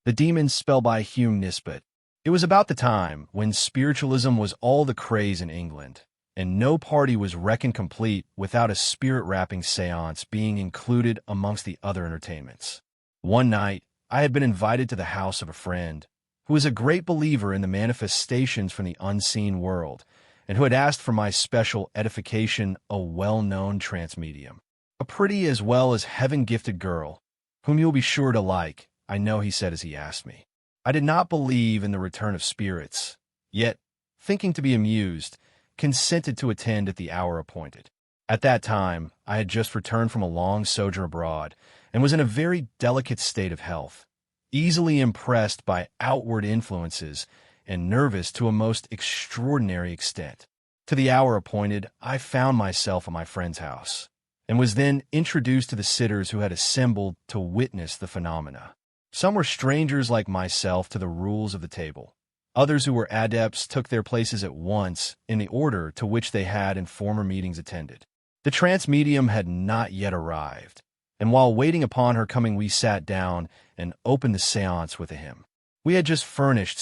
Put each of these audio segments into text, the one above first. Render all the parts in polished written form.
The Demon's Spell by Hume Nisbet. It was about the time when spiritualism was all the craze in England, and no party was reckoned complete without a spirit-rapping seance being included amongst the other entertainments. One night, I had been invited to the house of a friend who was a great believer in the manifestations from the unseen world, and who had asked for my special edification, a well-known trance medium. A pretty as well as heaven-gifted girl, whom you'll be sure to like, I know, he said as he asked me. I did not believe in the return of spirits, yet, thinking to be amused, consented to attend at the hour appointed. At that time, I had just returned from a long sojourn abroad, and was in a very delicate state of health, easily impressed by outward influences, and nervous to a most extraordinary extent. To the hour appointed, I found myself at my friend's house, and was then introduced to the sitters who had assembled to witness the phenomena. Some were strangers like myself to the rules of the table. Others who were adepts took their places at once in the order to which they had in former meetings attended. The trance medium had not yet arrived, and while waiting upon her coming we sat down and opened the seance with a hymn. We had just furnished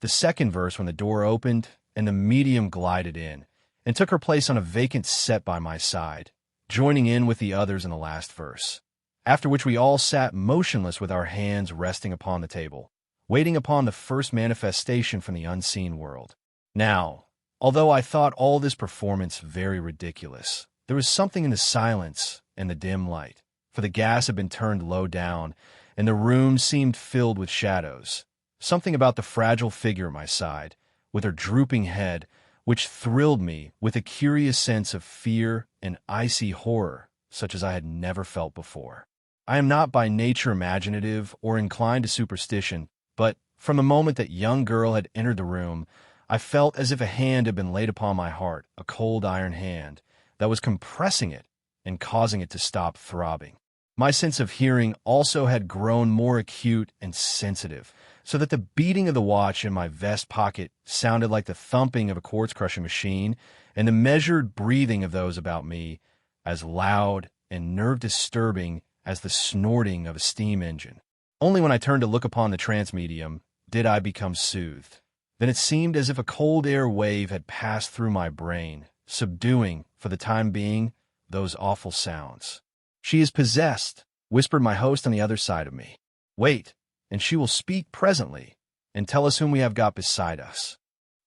the second verse when the door opened, and the medium glided in, and took her place on a vacant set by my side, joining in with the others in the last verse. After which we all sat motionless with our hands resting upon the table, waiting upon the first manifestation from the unseen world. Now, although I thought all this performance very ridiculous, there was something in the silence and the dim light, for the gas had been turned low down, and the room seemed filled with shadows. Something about the fragile figure at my side, with her drooping head, which thrilled me with a curious sense of fear and icy horror such as I had never felt before. I am not by nature imaginative or inclined to superstition, but from the moment that young girl had entered the room, I felt as if a hand had been laid upon my heart, a cold iron hand, that was compressing it and causing it to stop throbbing. My sense of hearing also had grown more acute and sensitive, so that the beating of the watch in my vest pocket sounded like the thumping of a quartz-crushing machine, and the measured breathing of those about me as loud and nerve-disturbing as the snorting of a steam engine. Only when I turned to look upon the trance medium did I become soothed. Then it seemed as if a cold air wave had passed through my brain, subduing, for the time being, those awful sounds. "She is possessed," whispered my host on the other side of me. "Wait, and she will speak presently, and tell us whom we have got beside us."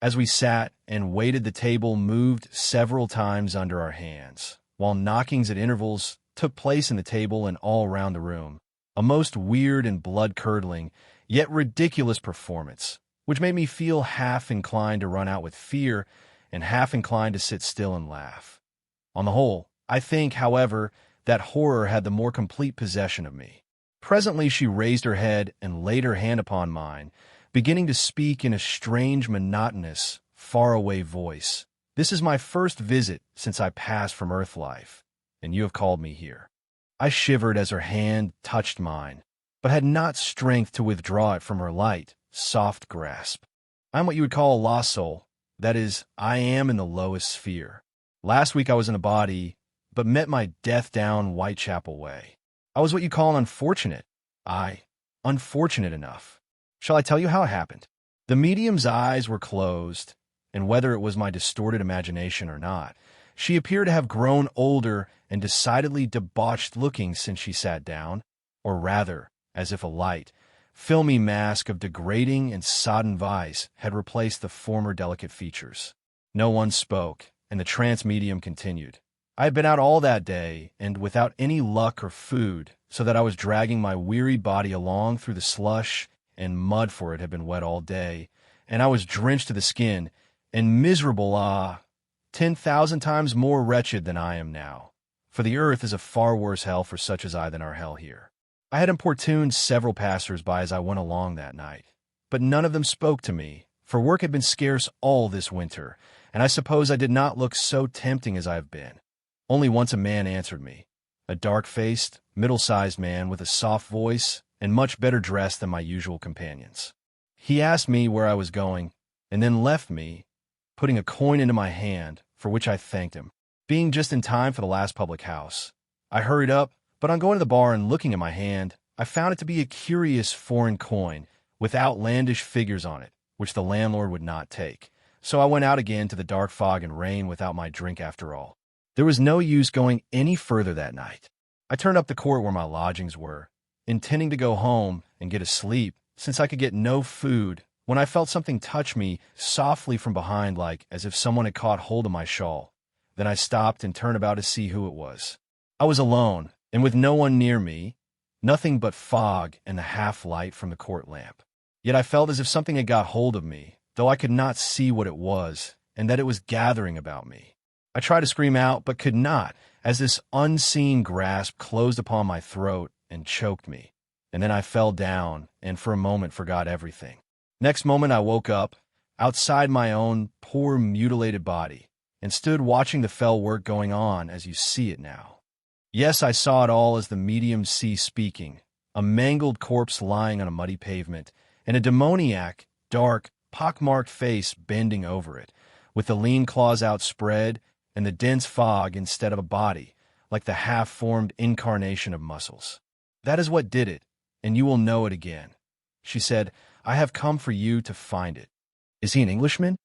As we sat and waited, the table moved several times under our hands, while knockings at intervals took place in the table and all round the room. A most weird and blood-curdling, yet ridiculous performance, which made me feel half inclined to run out with fear and half inclined to sit still and laugh. On the whole, I think, however, that horror had the more complete possession of me. Presently she raised her head and laid her hand upon mine, beginning to speak in a strange, monotonous, far-away voice. "This is my first visit since I passed from earth life, and you have called me here." I shivered as her hand touched mine, but had not strength to withdraw it from her light, soft grasp. "I am what you would call a lost soul. That is, I am in the lowest sphere. Last week I was in a body, but met my death down Whitechapel way. I was what you call an unfortunate. Unfortunate enough. Shall I tell you how it happened?" The medium's eyes were closed, and whether it was my distorted imagination or not, she appeared to have grown older and decidedly debauched-looking since she sat down, or rather, as if a light, filmy mask of degrading and sodden vice had replaced the former delicate features. No one spoke, and the trance medium continued. "I had been out all that day, and without any luck or food, so that I was dragging my weary body along through the slush and mud, for it had been wet all day, and I was drenched to the skin, and miserable, 10,000 times more wretched than I am now, for the earth is a far worse hell for such as I than our hell here. I had importuned several passers-by as I went along that night, but none of them spoke to me, for work had been scarce all this winter, and I suppose I did not look so tempting as I have been. Only once a man answered me, a dark-faced, middle-sized man with a soft voice and much better dressed than my usual companions. He asked me where I was going, and then left me, putting a coin into my hand, for which I thanked him. Being just in time for the last public house, I hurried up, but on going to the bar and looking at my hand, I found it to be a curious foreign coin with outlandish figures on it, which the landlord would not take. So I went out again to the dark fog and rain without my drink after all. There was no use going any further that night. I turned up the court where my lodgings were, intending to go home and get a sleep, since I could get no food, when I felt something touch me softly from behind, like as if someone had caught hold of my shawl. Then I stopped and turned about to see who it was. I was alone, and with no one near me, nothing but fog and the half-light from the court lamp. Yet I felt as if something had got hold of me, though I could not see what it was, and that it was gathering about me. I tried to scream out, but could not, as this unseen grasp closed upon my throat and choked me. And then I fell down, and for a moment forgot everything. Next moment I woke up, outside my own poor mutilated body, and stood watching the fell work going on as you see it now. Yes, I saw it all as the medium see speaking, a mangled corpse lying on a muddy pavement, and a demoniac, dark, pockmarked face bending over it, with the lean claws outspread and the dense fog instead of a body, like the half-formed incarnation of muscles. That is what did it, and you will know it again. She said, I have come for you to find it. Is he an Englishman?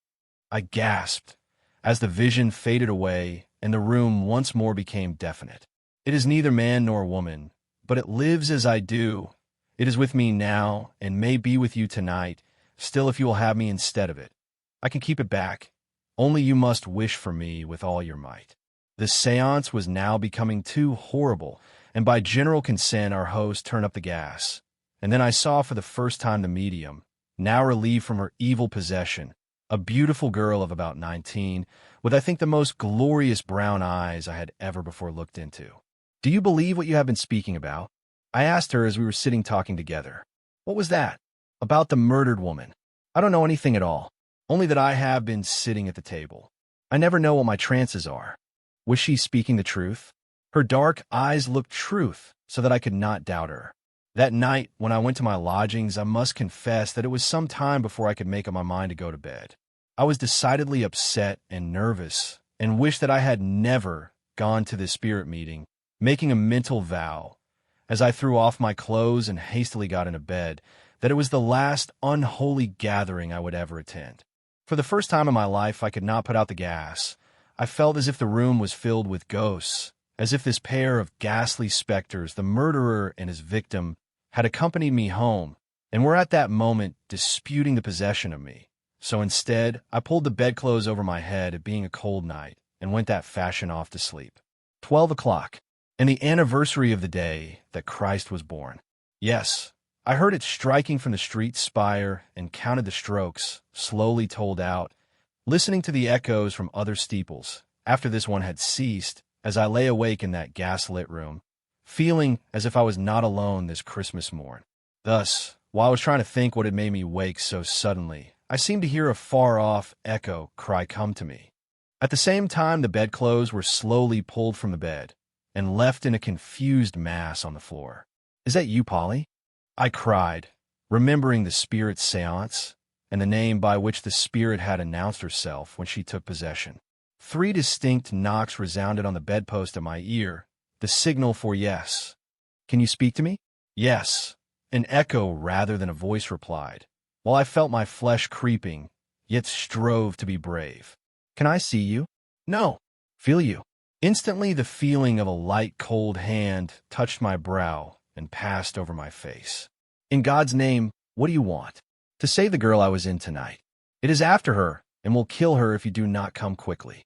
I gasped, as the vision faded away and the room once more became definite. It is neither man nor woman, but it lives as I do. It is with me now, and may be with you tonight, still if you will have me instead of it. I can keep it back. Only you must wish for me with all your might. The seance was now becoming too horrible, and by general consent our host turned up the gas. And then I saw for the first time the medium, now relieved from her evil possession, a beautiful girl of about 19, with I think the most glorious brown eyes I had ever before looked into. Do you believe what you have been speaking about? I asked her as we were sitting talking together. What was that? About the murdered woman. I don't know anything at all, only that I have been sitting at the table. I never know what my trances are. Was she speaking the truth? Her dark eyes looked truth, so that I could not doubt her. That night, when I went to my lodgings, I must confess that it was some time before I could make up my mind to go to bed. I was decidedly upset and nervous, and wished that I had never gone to the spirit meeting, making a mental vow, as I threw off my clothes and hastily got into bed, that it was the last unholy gathering I would ever attend. For the first time in my life, I could not put out the gas. I felt as if the room was filled with ghosts, as if this pair of ghastly specters, the murderer and his victim, had accompanied me home, and were at that moment disputing the possession of me. So instead, I pulled the bedclothes over my head, it being a cold night, and went that fashion off to sleep. 12 o'clock, and the anniversary of the day that Christ was born. Yes, I heard it striking from the street spire and counted the strokes, slowly tolled out, listening to the echoes from other steeples, after this one had ceased, as I lay awake in that gas-lit room, feeling as if I was not alone this Christmas morn. Thus, while I was trying to think what had made me wake so suddenly, I seemed to hear a far-off echo cry, "Come to me." At the same time, the bedclothes were slowly pulled from the bed and left in a confused mass on the floor. "Is that you, Polly?" I cried, remembering the spirit's seance and the name by which the spirit had announced herself when she took possession. 3 distinct knocks resounded on the bedpost at my ear, the signal for yes. "Can you speak to me?" "Yes," an echo rather than a voice replied, while I felt my flesh creeping, yet strove to be brave. "Can I see you?" "No." "Feel you?" Instantly the feeling of a light, cold hand touched my brow and passed over my face. "In God's name, what do you want?" "To save the girl I was in tonight. It is after her, and will kill her if you do not come quickly."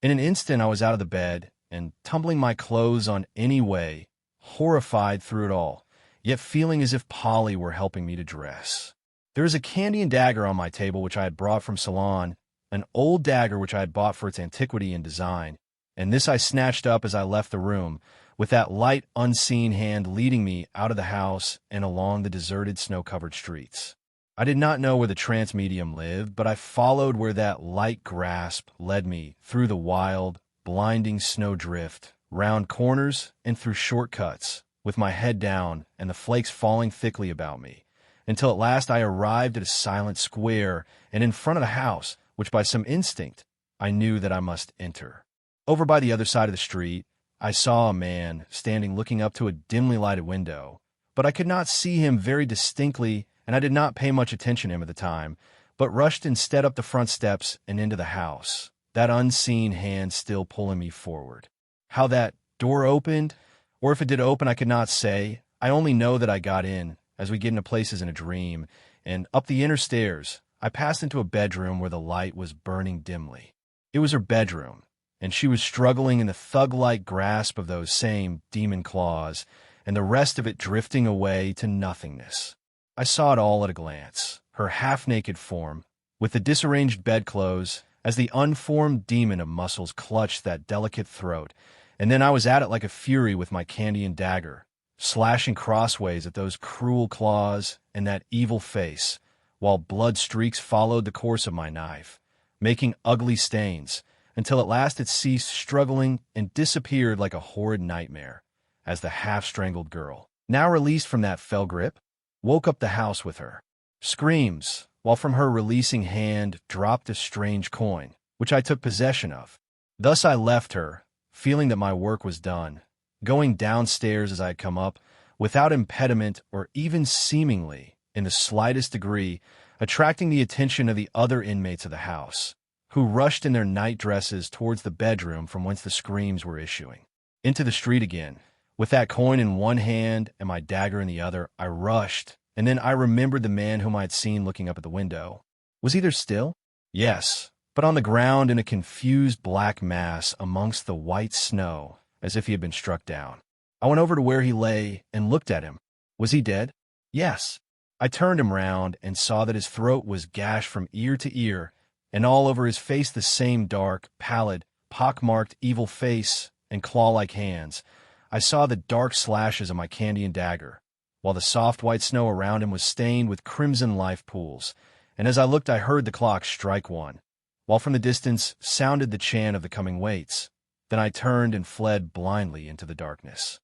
In an instant I was out of the bed, and tumbling my clothes on any way, horrified through it all, yet feeling as if Polly were helping me to dress. There is a candy and dagger on my table which I had brought from Ceylon, an old dagger which I had bought for its antiquity and design, and this I snatched up as I left the room, with that light, unseen hand leading me out of the house and along the deserted, snow-covered streets. I did not know where the trance medium lived, but I followed where that light grasp led me through the wild, blinding snowdrift, round corners and through shortcuts, with my head down and the flakes falling thickly about me, until at last I arrived at a silent square and in front of the house, which by some instinct I knew that I must enter. Over by the other side of the street, I saw a man standing looking up to a dimly lighted window, but I could not see him very distinctly, and I did not pay much attention to him at the time, but rushed instead up the front steps and into the house, that unseen hand still pulling me forward. How that door opened, or if it did open, I could not say. I only know that I got in, as we get into places in a dream, and up the inner stairs, I passed into a bedroom where the light was burning dimly. It was her bedroom, and she was struggling in the thug-like grasp of those same demon claws, and the rest of it drifting away to nothingness. I saw it all at a glance, her half-naked form, with the disarranged bedclothes, as the unformed demon of muscles clutched that delicate throat, and then I was at it like a fury with my Candian dagger, slashing crossways at those cruel claws and that evil face, while blood streaks followed the course of my knife, making ugly stains, until at last it ceased struggling and disappeared like a horrid nightmare, as the half-strangled girl, now released from that fell grip, woke up the house with her. Screams, while from her releasing hand dropped a strange coin, which I took possession of. Thus I left her, feeling that my work was done, going downstairs as I had come up, without impediment or even seemingly, in the slightest degree, attracting the attention of the other inmates of the house, who rushed in their night dresses towards the bedroom from whence the screams were issuing. Into the street again. With that coin in one hand and my dagger in the other, I rushed, and then I remembered the man whom I had seen looking up at the window. Was he there still? Yes, but on the ground in a confused black mass amongst the white snow, as if he had been struck down. I went over to where he lay and looked at him. Was he dead? Yes. I turned him round and saw that his throat was gashed from ear to ear, and all over his face the same dark, pallid, pock-marked evil face and claw-like hands. I saw the dark slashes of my Candian dagger, while the soft white snow around him was stained with crimson life pools, and as I looked I heard the clock strike 1, while from the distance sounded the chant of the coming waits. Then I turned and fled blindly into the darkness.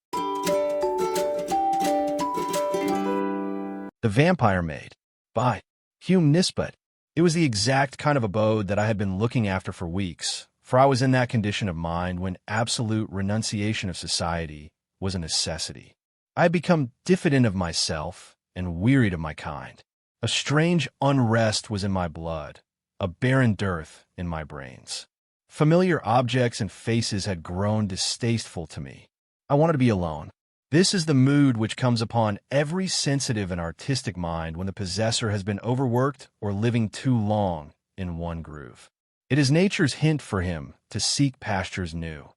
The Vampire Maid, by Hume Nisbet. It was the exact kind of abode that I had been looking after for weeks, for I was in that condition of mind when absolute renunciation of society was a necessity. I had become diffident of myself and wearied of my kind. A strange unrest was in my blood, a barren dearth in my brains. Familiar objects and faces had grown distasteful to me. I wanted to be alone. This is the mood which comes upon every sensitive and artistic mind when the possessor has been overworked or living too long in one groove. It is nature's hint for him to seek pastures new,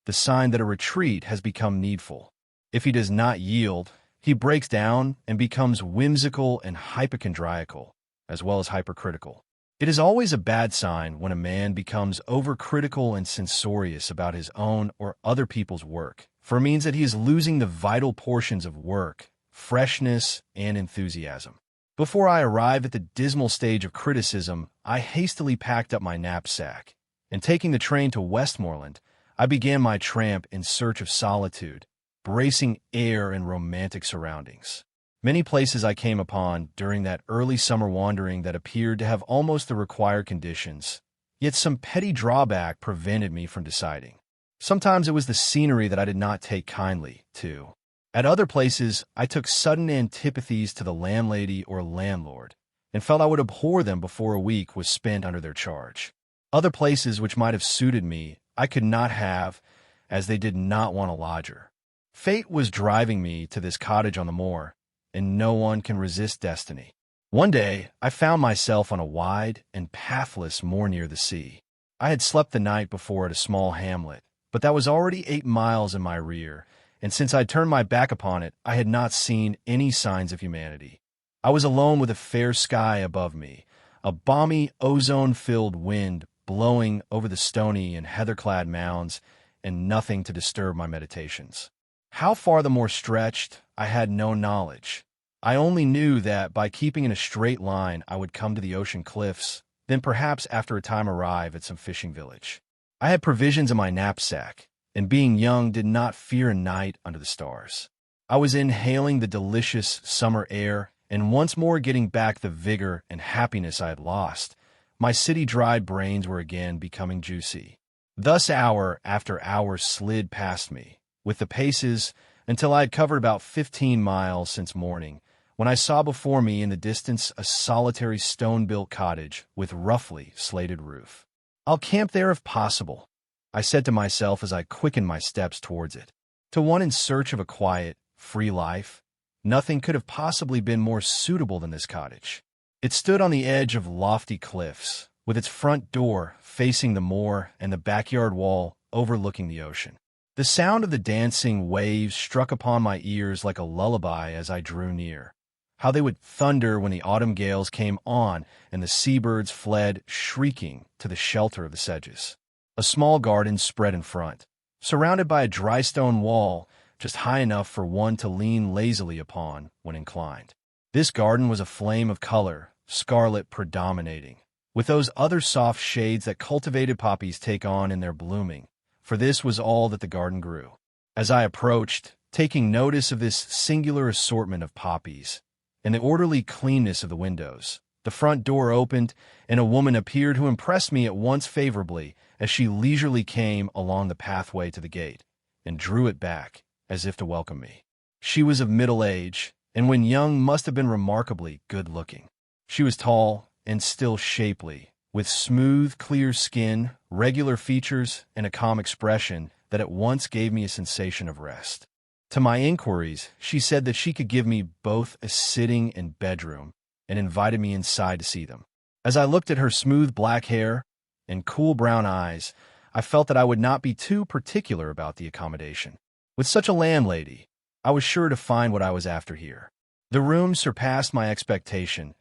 the sign that a retreat has become needful. If he does not yield, he breaks down and becomes whimsical and hypochondriacal, as well as hypercritical. It is always a bad sign when a man becomes overcritical and censorious about his own or other people's work, for it means that he is losing the vital portions of work, freshness, and enthusiasm. Before I arrived at the dismal stage of criticism, I hastily packed up my knapsack, and taking the train to Westmoreland, I began my tramp in search of solitude, bracing air and romantic surroundings. Many places I came upon during that early summer wandering that appeared to have almost the required conditions, yet some petty drawback prevented me from deciding. Sometimes it was the scenery that I did not take kindly to. At other places, I took sudden antipathies to the landlady or landlord, and felt I would abhor them before a week was spent under their charge. Other places which might have suited me, I could not have, as they did not want a lodger. Fate was driving me to this cottage on the moor, and no one can resist destiny. One day, I found myself on a wide and pathless moor near the sea. I had slept the night before at a small hamlet, but that was already 8 miles in my rear, and since I turned my back upon it, I had not seen any signs of humanity. I was alone with a fair sky above me, a balmy, ozone-filled wind blowing over the stony and heather-clad mounds, and nothing to disturb my meditations. How far the moor stretched, I had no knowledge. I only knew that by keeping in a straight line I would come to the ocean cliffs, then perhaps after a time arrive at some fishing village. I had provisions in my knapsack, and being young did not fear a night under the stars. I was inhaling the delicious summer air, and once more getting back the vigor and happiness I had lost. My city-dried brains were again becoming juicy. Thus hour after hour slid past me, with the paces, until I had covered about 15 miles since morning, when I saw before me in the distance a solitary stone-built cottage with roughly slated roof. "I'll camp there if possible," I said to myself as I quickened my steps towards it. To one in search of a quiet, free life, nothing could have possibly been more suitable than this cottage. It stood on the edge of lofty cliffs, with its front door facing the moor and the backyard wall overlooking the ocean. The sound of the dancing waves struck upon my ears like a lullaby as I drew near. How they would thunder when the autumn gales came on and the seabirds fled shrieking to the shelter of the sedges. A small garden spread in front, surrounded by a dry stone wall just high enough for one to lean lazily upon when inclined. This garden was a flame of color, scarlet predominating, with those other soft shades that cultivated poppies take on in their blooming, for this was all that the garden grew. As I approached, taking notice of this singular assortment of poppies, and the orderly cleanness of the windows, the front door opened, and a woman appeared who impressed me at once favorably as she leisurely came along the pathway to the gate, and drew it back, as if to welcome me. She was of middle age, and when young must have been remarkably good-looking. She was tall and still shapely, with smooth, clear skin, regular features, and a calm expression that at once gave me a sensation of rest. To my inquiries, she said that she could give me both a sitting and bedroom, and invited me inside to see them. As I looked at her smooth black hair and cool brown eyes, I felt that I would not be too particular about the accommodation. With such a landlady, I was sure to find what I was after here. The room surpassed my expectation,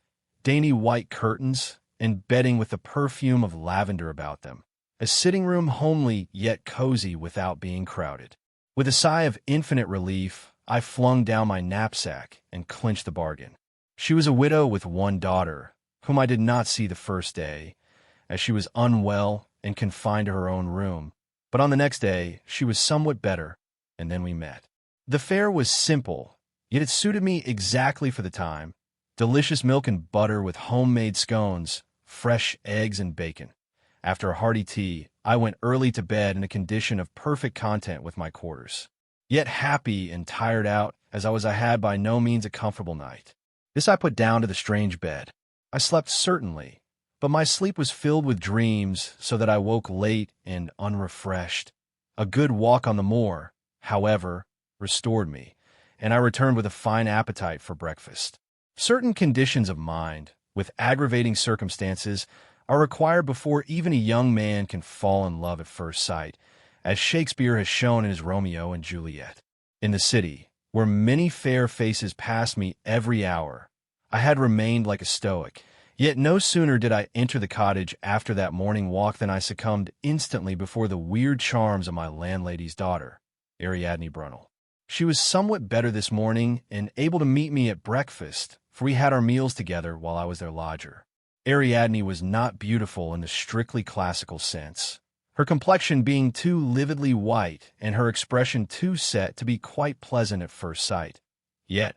dainty white curtains and bedding with the perfume of lavender about them. A sitting room homely yet cozy without being crowded. With a sigh of infinite relief, I flung down my knapsack and clinched the bargain. She was a widow with one daughter, whom I did not see the first day, as she was unwell and confined to her own room. But on the next day, she was somewhat better, and then we met. The fare was simple, yet it suited me exactly for the time. Delicious milk and butter with homemade scones, fresh eggs and bacon. After a hearty tea, I went early to bed in a condition of perfect content with my quarters, yet happy and tired out, as I had by no means a comfortable night. This I put down to the strange bed. I slept certainly, but my sleep was filled with dreams, so that I woke late and unrefreshed. A good walk on the moor, however, restored me, and I returned with a fine appetite for breakfast. Certain conditions of mind, with aggravating circumstances, are required before even a young man can fall in love at first sight, as Shakespeare has shown in his Romeo and Juliet. In the city, where many fair faces passed me every hour, I had remained like a stoic, yet no sooner did I enter the cottage after that morning walk than I succumbed instantly before the weird charms of my landlady's daughter, Ariadne Brunel. She was somewhat better this morning and able to meet me at breakfast, for we had our meals together while I was their lodger. Ariadne was not beautiful in the strictly classical sense, her complexion being too lividly white and her expression too set to be quite pleasant at first sight. Yet,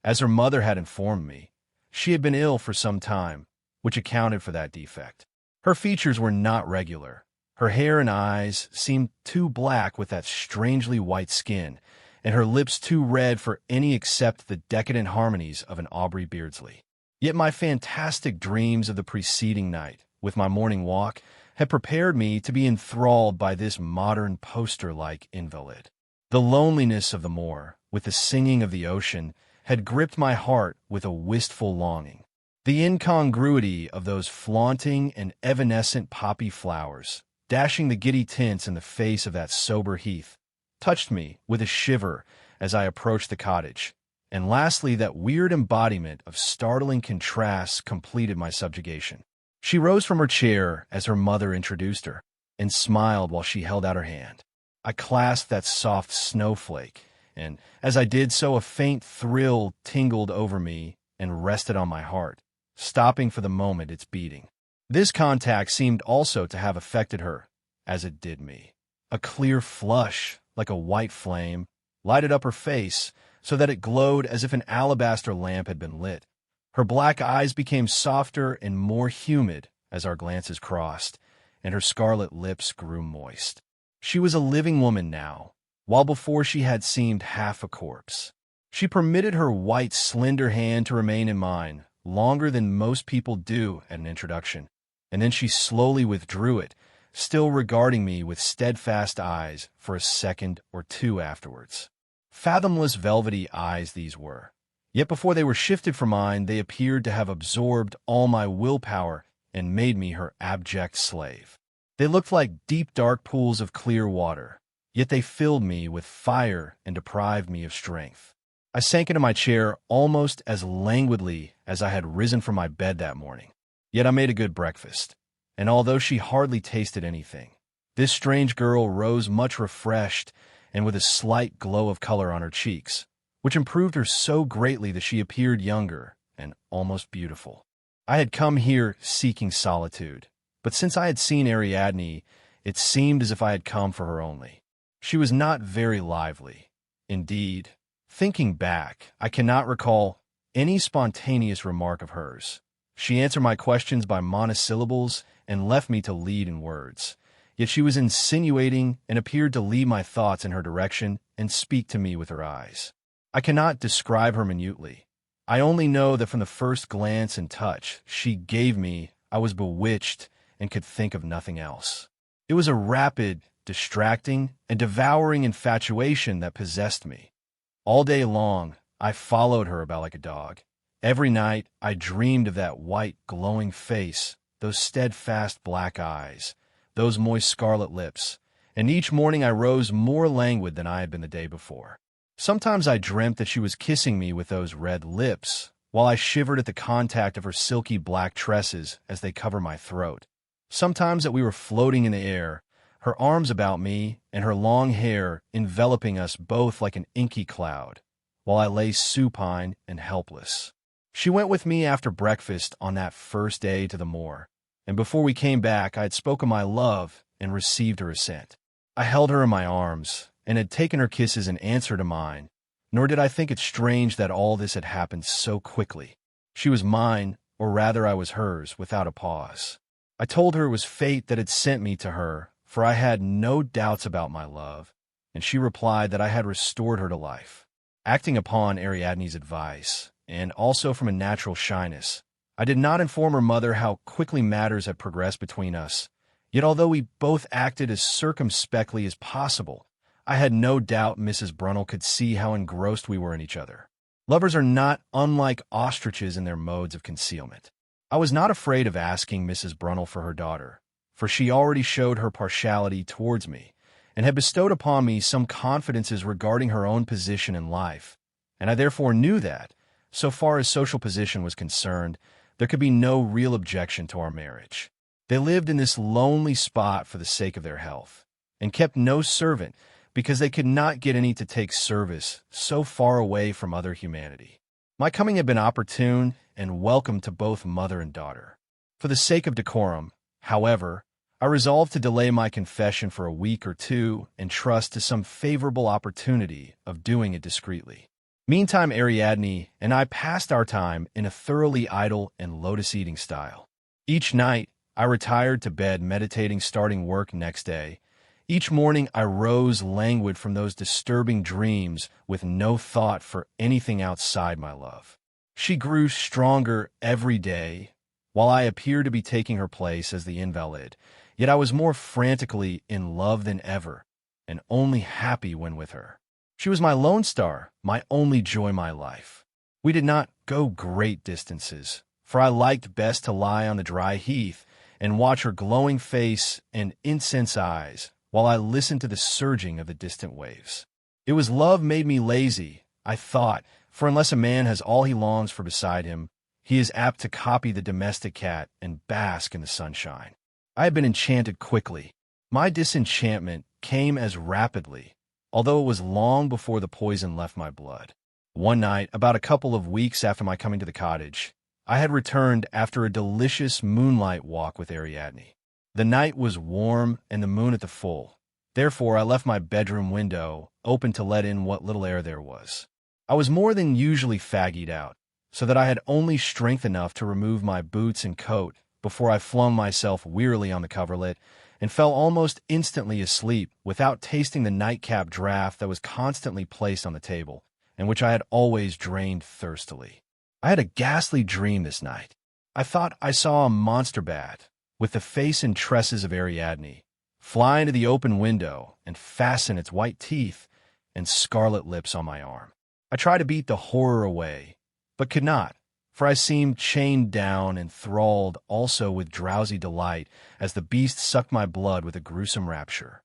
as her mother had informed me, she had been ill for some time, which accounted for that defect. Her features were not regular. Her hair and eyes seemed too black with that strangely white skin, and her lips too red for any except the decadent harmonies of an Aubrey Beardsley. Yet my fantastic dreams of the preceding night, with my morning walk, had prepared me to be enthralled by this modern poster-like invalid. The loneliness of the moor, with the singing of the ocean, had gripped my heart with a wistful longing. The incongruity of those flaunting and evanescent poppy flowers, dashing the giddy tints in the face of that sober heath, touched me with a shiver as I approached the cottage. And lastly, that weird embodiment of startling contrasts completed my subjugation. She rose from her chair as her mother introduced her, and smiled while she held out her hand. I clasped that soft snowflake, and as I did so a faint thrill tingled over me and rested on my heart, stopping for the moment its beating. This contact seemed also to have affected her, as it did me. A clear flush, like a white flame, lighted up her face, so that it glowed as if an alabaster lamp had been lit. Her black eyes became softer and more humid as our glances crossed, and her scarlet lips grew moist. She was a living woman now, while before she had seemed half a corpse. She permitted her white, slender hand to remain in mine, longer than most people do at an introduction, and then she slowly withdrew it, still regarding me with steadfast eyes for a second or two afterwards. Fathomless velvety eyes these were, yet before they were shifted from mine, they appeared to have absorbed all my willpower and made me her abject slave. They looked like deep dark pools of clear water, yet they filled me with fire and deprived me of strength. I sank into my chair almost as languidly as I had risen from my bed that morning. Yet I made a good breakfast, and although she hardly tasted anything, this strange girl rose much refreshed and with a slight glow of color on her cheeks, which improved her so greatly that she appeared younger and almost beautiful. I had come here seeking solitude, but since I had seen Ariadne, it seemed as if I had come for her only. She was not very lively. Indeed, thinking back, I cannot recall any spontaneous remark of hers. She answered my questions by monosyllables and left me to lead in words. Yet she was insinuating and appeared to lead my thoughts in her direction and speak to me with her eyes. I cannot describe her minutely. I only know that from the first glance and touch she gave me, I was bewitched and could think of nothing else. It was a rapid, distracting, and devouring infatuation that possessed me. All day long, I followed her about like a dog. Every night, I dreamed of that white, glowing face, those steadfast black eyes, those moist scarlet lips, and each morning I rose more languid than I had been the day before. Sometimes I dreamt that she was kissing me with those red lips, while I shivered at the contact of her silky black tresses as they covered my throat. Sometimes that we were floating in the air, her arms about me and her long hair enveloping us both like an inky cloud, while I lay supine and helpless. She went with me after breakfast on that first day to the moor, and before we came back I had spoken my love and received her assent. I held her in my arms and had taken her kisses in answer to mine, nor did I think it strange that all this had happened so quickly. She was mine, or rather I was hers, without a pause. I told her it was fate that had sent me to her, for I had no doubts about my love, and she replied that I had restored her to life. Acting upon Ariadne's advice, and also from a natural shyness, I did not inform her mother how quickly matters had progressed between us, yet although we both acted as circumspectly as possible, I had no doubt Mrs. Brunel could see how engrossed we were in each other. Lovers are not unlike ostriches in their modes of concealment. I was not afraid of asking Mrs. Brunel for her daughter, for she already showed her partiality towards me, and had bestowed upon me some confidences regarding her own position in life, and I therefore knew that, so far as social position was concerned, there could be no real objection to our marriage. They lived in this lonely spot for the sake of their health, and kept no servant because they could not get any to take service so far away from other humanity. My coming had been opportune and welcome to both mother and daughter. For the sake of decorum, however, I resolved to delay my confession for a week or two and trust to some favorable opportunity of doing it discreetly. Meantime, Ariadne and I passed our time in a thoroughly idle and lotus-eating style. Each night, I retired to bed meditating starting work next day. Each morning, I rose languid from those disturbing dreams with no thought for anything outside my love. She grew stronger every day, while I appeared to be taking her place as the invalid, yet I was more frantically in love than ever, and only happy when with her. She was my lone star, my only joy, my life. We did not go great distances, for I liked best to lie on the dry heath and watch her glowing face and incense eyes while I listened to the surging of the distant waves. It was love made me lazy, I thought, for unless a man has all he longs for beside him, he is apt to copy the domestic cat and bask in the sunshine. I had been enchanted quickly. My disenchantment came as rapidly, although it was long before the poison left my blood. One night, about a couple of weeks after my coming to the cottage, I had returned after a delicious moonlight walk with Ariadne. The night was warm and the moon at the full. Therefore, I left my bedroom window open to let in what little air there was. I was more than usually faggied out, so that I had only strength enough to remove my boots and coat before I flung myself wearily on the coverlet and fell almost instantly asleep without tasting the nightcap draught that was constantly placed on the table, and which I had always drained thirstily. I had a ghastly dream this night. I thought I saw a monster bat, with the face and tresses of Ariadne, fly into the open window and fasten its white teeth and scarlet lips on my arm. I tried to beat the horror away, but could not, for I seemed chained down, enthralled also with drowsy delight as the beast sucked my blood with a gruesome rapture.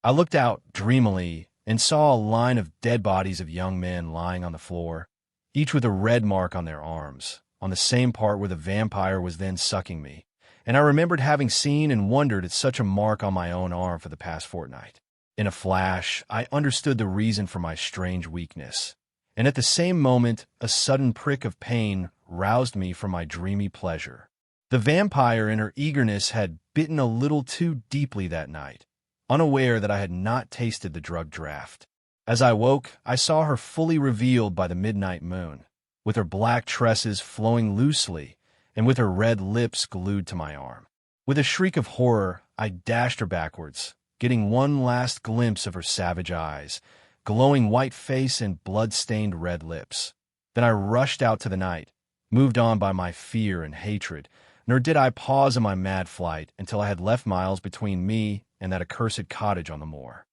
I looked out dreamily and saw a line of dead bodies of young men lying on the floor, each with a red mark on their arms, on the same part where the vampire was then sucking me, and I remembered having seen and wondered at such a mark on my own arm for the past fortnight. In a flash, I understood the reason for my strange weakness, and at the same moment a sudden prick of pain roused me from my dreamy pleasure. The vampire in her eagerness had bitten a little too deeply that night, unaware that I had not tasted the drug draught. As I woke, I saw her fully revealed by the midnight moon, with her black tresses flowing loosely and with her red lips glued to my arm. With a shriek of horror, I dashed her backwards, getting one last glimpse of her savage eyes, glowing white face and blood-stained red lips. Then I rushed out to the night, moved on by my fear and hatred, nor did I pause in my mad flight until I had left miles between me and that accursed cottage on the moor.